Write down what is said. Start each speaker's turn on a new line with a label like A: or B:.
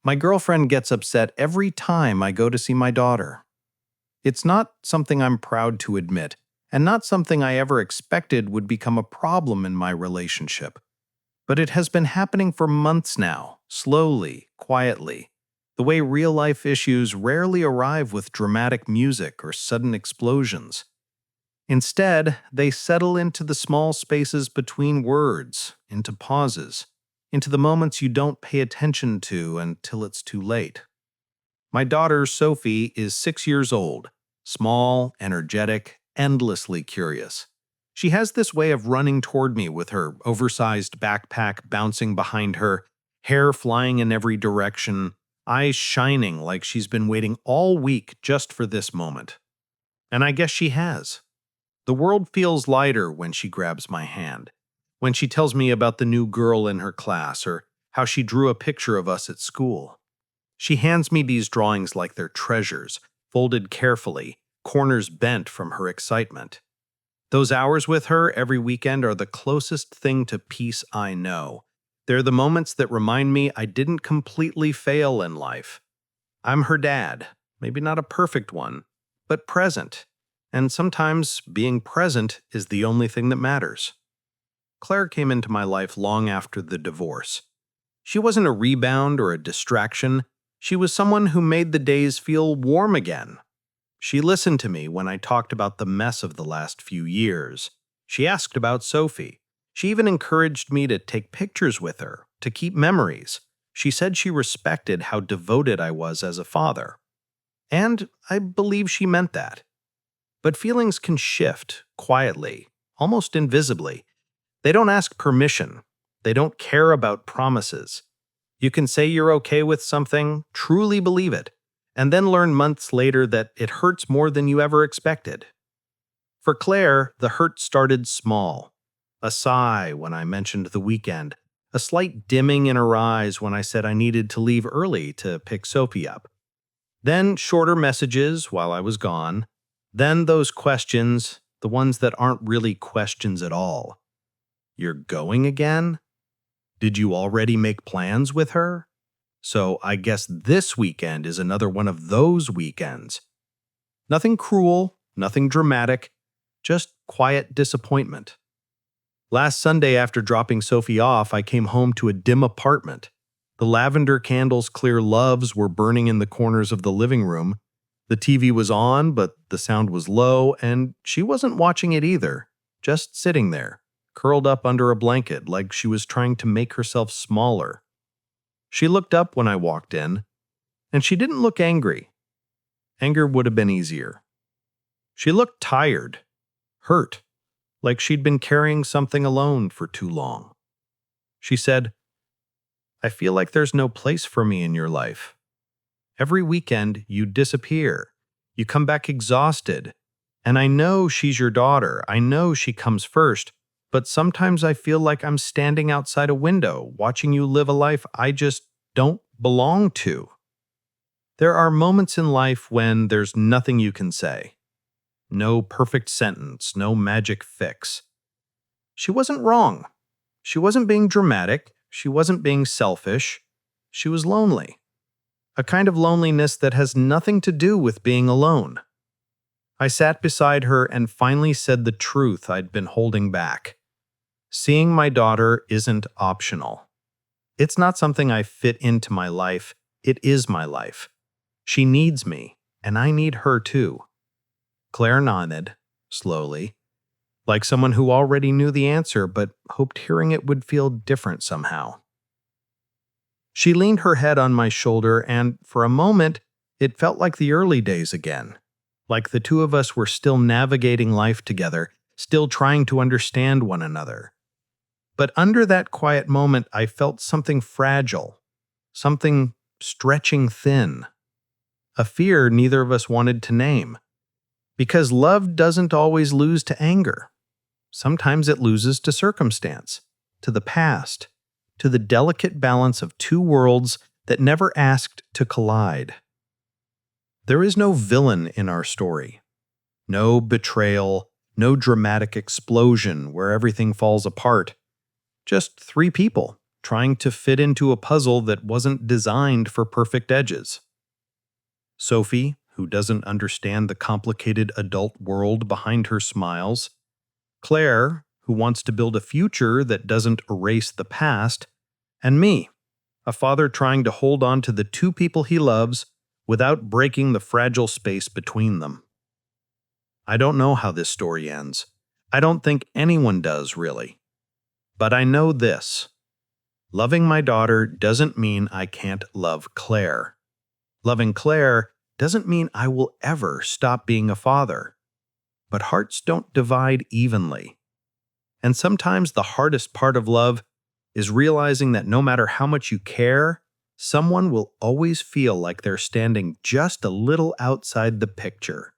A: My girlfriend gets upset every time I go to see my daughter. It's not something I'm proud to admit, and not something I ever expected would become a problem in my relationship. But it has been happening for months now, slowly, quietly, the way real life issues rarely arrive with dramatic music or sudden explosions. Instead, they settle into the small spaces between words, into pauses, into the moments you don't pay attention to until it's too late. My daughter, Sophie, is 6 years old, small, energetic, endlessly curious. She has this way of running toward me with her oversized backpack bouncing behind her, hair flying in every direction, eyes shining like she's been waiting all week just for this moment. And I guess she has. The world feels lighter when she grabs my hand, when she tells me about the new girl in her class or how she drew a picture of us at school. She hands me these drawings like they're treasures, folded carefully, corners bent from her excitement. Those hours with her every weekend are the closest thing to peace I know. They're the moments that remind me I didn't completely fail in life. I'm her dad, maybe not a perfect one, but present. And sometimes being present is the only thing that matters. Claire came into my life long after the divorce. She wasn't a rebound or a distraction. She was someone who made the days feel warm again. She listened to me when I talked about the mess of the last few years. She asked about Sophie. She even encouraged me to take pictures with her, to keep memories. She said she respected how devoted I was as a father. And I believe she meant that. But feelings can shift quietly, almost invisibly. They don't ask permission. They don't care about promises. You can say you're okay with something, truly believe it, and then learn months later that it hurts more than you ever expected. For Claire, the hurt started small. A sigh when I mentioned the weekend, a slight dimming in her eyes when I said I needed to leave early to pick Sophie up. Then shorter messages while I was gone. Then those questions, the ones that aren't really questions at all. You're going again? Did you already make plans with her? So I guess this weekend is another one of those weekends. Nothing cruel, nothing dramatic, just quiet disappointment. Last Sunday after dropping Sophie off, I came home to a dim apartment. The lavender candles' clear loves were burning in the corners of the living room. The TV was on, but the sound was low, and she wasn't watching it either, just sitting there, curled up under a blanket like she was trying to make herself smaller. She looked up when I walked in, and she didn't look angry. Anger would have been easier. She looked tired, hurt, like she'd been carrying something alone for too long. She said, "I feel like there's no place for me in your life. Every weekend, you disappear. You come back exhausted. And I know she's your daughter. I know she comes first. But sometimes I feel like I'm standing outside a window, watching you live a life I just don't belong to." There are moments in life when there's nothing you can say. No perfect sentence, no magic fix. She wasn't wrong. She wasn't being dramatic. She wasn't being selfish. She was lonely. A kind of loneliness that has nothing to do with being alone. I sat beside her and finally said the truth I'd been holding back. Seeing my daughter isn't optional. It's not something I fit into my life. It is my life. She needs me, and I need her too. Claire nodded, slowly, like someone who already knew the answer but hoped hearing it would feel different somehow. She leaned her head on my shoulder, and for a moment, it felt like the early days again, like the two of us were still navigating life together, still trying to understand one another. But under that quiet moment, I felt something fragile, something stretching thin, a fear neither of us wanted to name. Because love doesn't always lose to anger. Sometimes it loses to circumstance, to the past, to the delicate balance of two worlds that never asked to collide. There is no villain in our story. No betrayal, no dramatic explosion where everything falls apart. Just three people trying to fit into a puzzle that wasn't designed for perfect edges. Sophie, who doesn't understand the complicated adult world behind her smiles. Claire, who wants to build a future that doesn't erase the past. And me, a father trying to hold on to the two people he loves without breaking the fragile space between them. I don't know how this story ends. I don't think anyone does, really. But I know this. Loving my daughter doesn't mean I can't love Claire. Loving Claire doesn't mean I will ever stop being a father. But hearts don't divide evenly. And sometimes the hardest part of love is realizing that no matter how much you care, someone will always feel like they're standing just a little outside the picture.